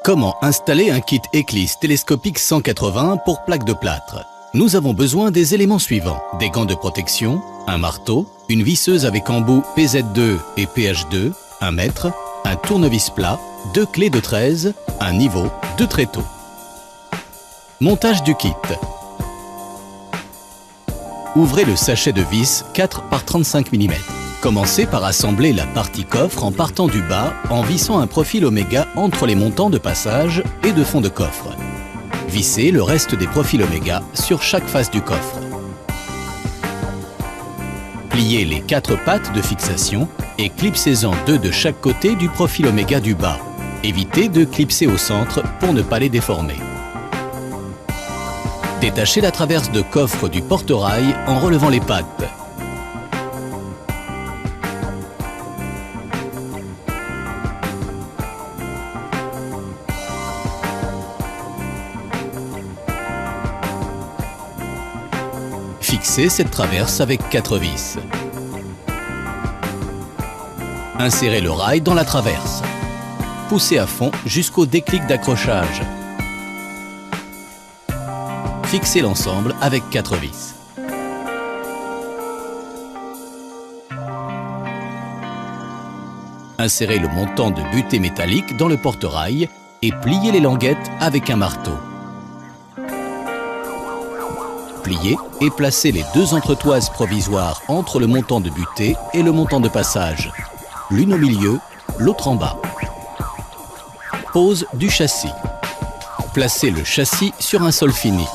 Comment installer un kit Eclisse télescopique 180 pour plaque de plâtre? Nous avons besoin des éléments suivants: des gants de protection, un marteau, une visseuse avec embout PZ2 et PH2, un mètre, un tournevis plat, 2 clés de 13, un niveau, 2 tréteaux. Montage du kit. Ouvrez le sachet de vis 4 par 35 mm. Commencez par assembler la partie coffre en partant du bas en vissant un profil oméga entre les montants de passage et de fond de coffre. Vissez le reste des profils oméga sur chaque face du coffre. Pliez les 4 pattes de fixation et clipsez-en 2 de chaque côté du profil oméga du bas. Évitez de clipser au centre pour ne pas les déformer. Détachez la traverse de coffre du porte-rail en relevant les pattes. Fixez cette traverse avec 4 vis. Insérez le rail dans la traverse. Poussez à fond jusqu'au déclic d'accrochage. Fixez l'ensemble avec 4 vis. Insérez le montant de butée métallique dans le porte-rail et pliez les languettes avec un marteau. Pliez et placez les 2 entretoises provisoires entre le montant de butée et le montant de passage, l'une au milieu, l'autre en bas. Pose du châssis. Placez le châssis sur un sol fini.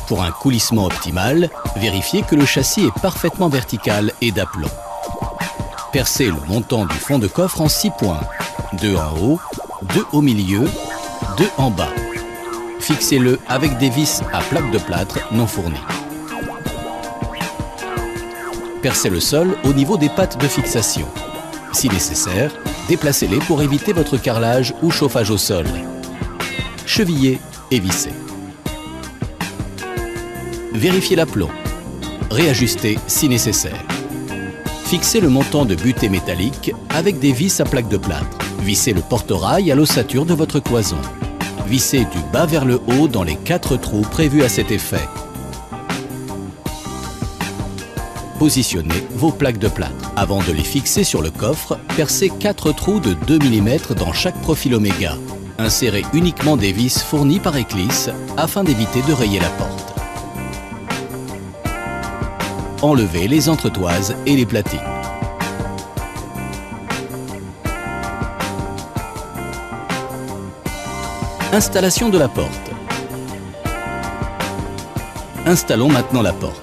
Pour un coulissement optimal, vérifiez que le châssis est parfaitement vertical et d'aplomb. Percez le montant du fond de coffre en 6 points, 2 en haut, 2 au milieu, 2 en bas. Fixez-le avec des vis à plaque de plâtre non fournies. Percez le sol au niveau des pattes de fixation. Si nécessaire, déplacez-les pour éviter votre carrelage ou chauffage au sol. Chevillez et vissez. Vérifiez l'aplomb. Réajustez si nécessaire. Fixez le montant de butée métallique avec des vis à plaque de plâtre. Vissez le porte-rail à l'ossature de votre cloison. Vissez du bas vers le haut dans les 4 trous prévus à cet effet. Positionnez vos plaques de plâtre. Avant de les fixer sur le coffre, percez 4 trous de 2 mm dans chaque profil oméga. Insérez uniquement des vis fournies par Eclisse afin d'éviter de rayer la porte. Enlevez les entretoises et les platines. Installation de la porte. Installons maintenant la porte.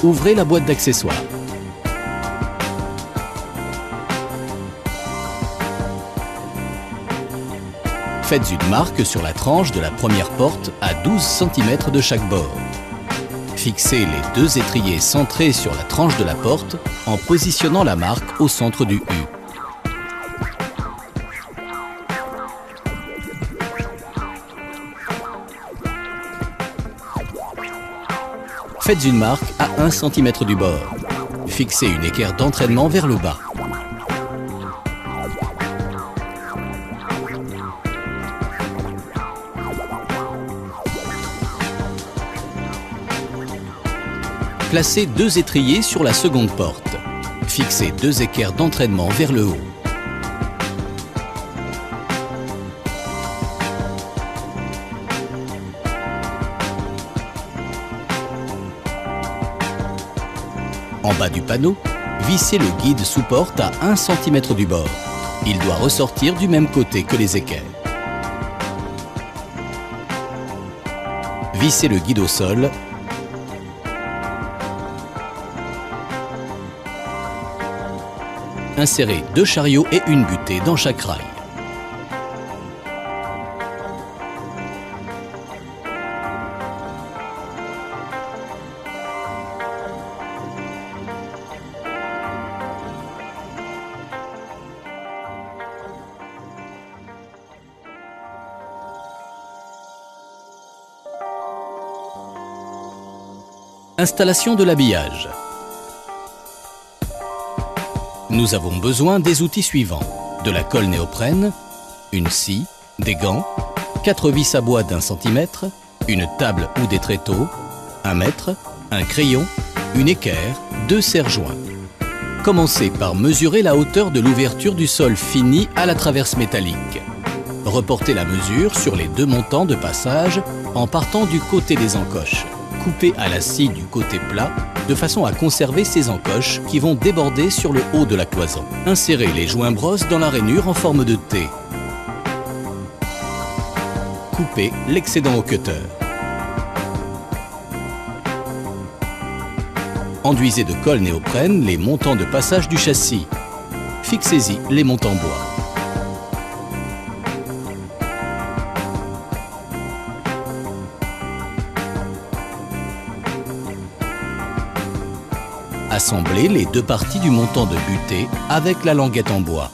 Ouvrez la boîte d'accessoires. Faites une marque sur la tranche de la première porte à 12 cm de chaque bord. Fixez les 2 étriers centrés sur la tranche de la porte en positionnant la marque au centre du U. Faites une marque à 1 cm du bord. Fixez une équerre d'entraînement vers le bas. Placez 2 étriers sur la seconde porte. Fixez 2 équerres d'entraînement vers le haut. En bas du panneau, vissez le guide sous porte à 1 cm du bord. Il doit ressortir du même côté que les équerres. Vissez le guide au sol. Insérez 2 chariots et une butée dans chaque rail. Installation de l'habillage. Nous avons besoin des outils suivants: de la colle néoprène, une scie, des gants, 4 vis à bois d'1 centimètre, une table ou des tréteaux, 1 mètre, un crayon, une équerre, 2 serre-joints. Commencez par mesurer la hauteur de l'ouverture du sol fini à la traverse métallique. Reportez la mesure sur les 2 montants de passage en partant du côté des encoches. Coupez à la scie du côté plat de façon à conserver ces encoches qui vont déborder sur le haut de la cloison. Insérez les joints brosses dans la rainure en forme de T. Coupez l'excédent au cutter. Enduisez de colle néoprène les montants de passage du châssis. Fixez-y les montants bois. Assemblez les 2 parties du montant de butée avec la languette en bois.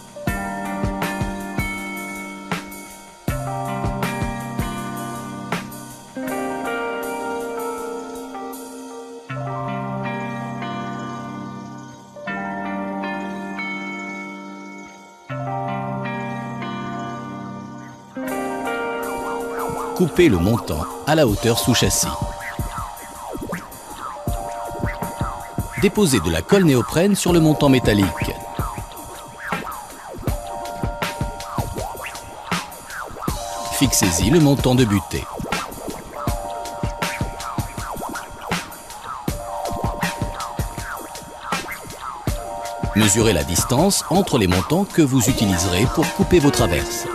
Coupez le montant à la hauteur sous châssis. Déposez de la colle néoprène sur le montant métallique. Fixez-y le montant de butée. Mesurez la distance entre les montants que vous utiliserez pour couper vos traverses.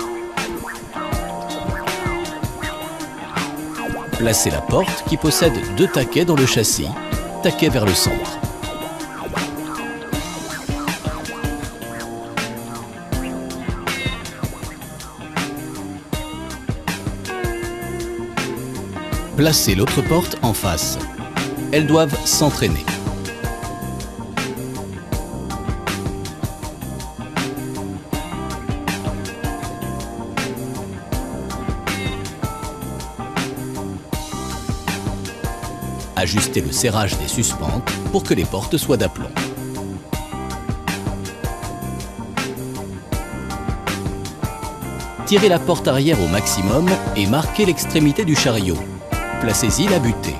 Placez la porte qui possède 2 taquets dans le châssis, taquet vers le centre. Placez l'autre porte en face. Elles doivent s'entraîner. Ajustez le serrage des suspentes pour que les portes soient d'aplomb. Tirez la porte arrière au maximum et marquez l'extrémité du chariot. Placez-y la butée.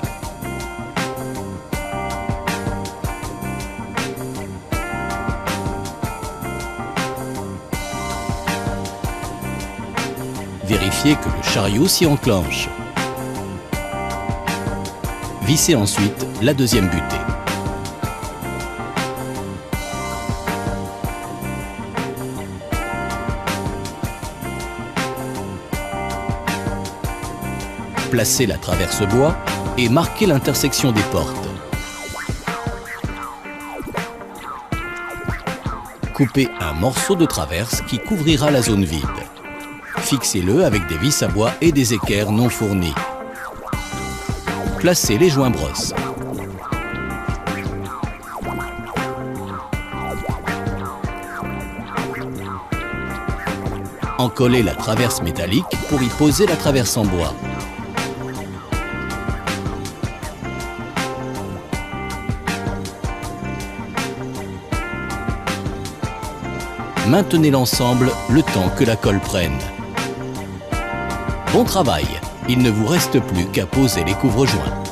Vérifiez que le chariot s'y enclenche. Vissez ensuite la deuxième butée. Placez la traverse bois et marquez l'intersection des portes. Coupez un morceau de traverse qui couvrira la zone vide. Fixez-le avec des vis à bois et des équerres non fournies. Placez les joints brosses. Encollez la traverse métallique pour y poser la traverse en bois. Maintenez l'ensemble le temps que la colle prenne. Bon travail! Il ne vous reste plus qu'à poser les couvre-joints.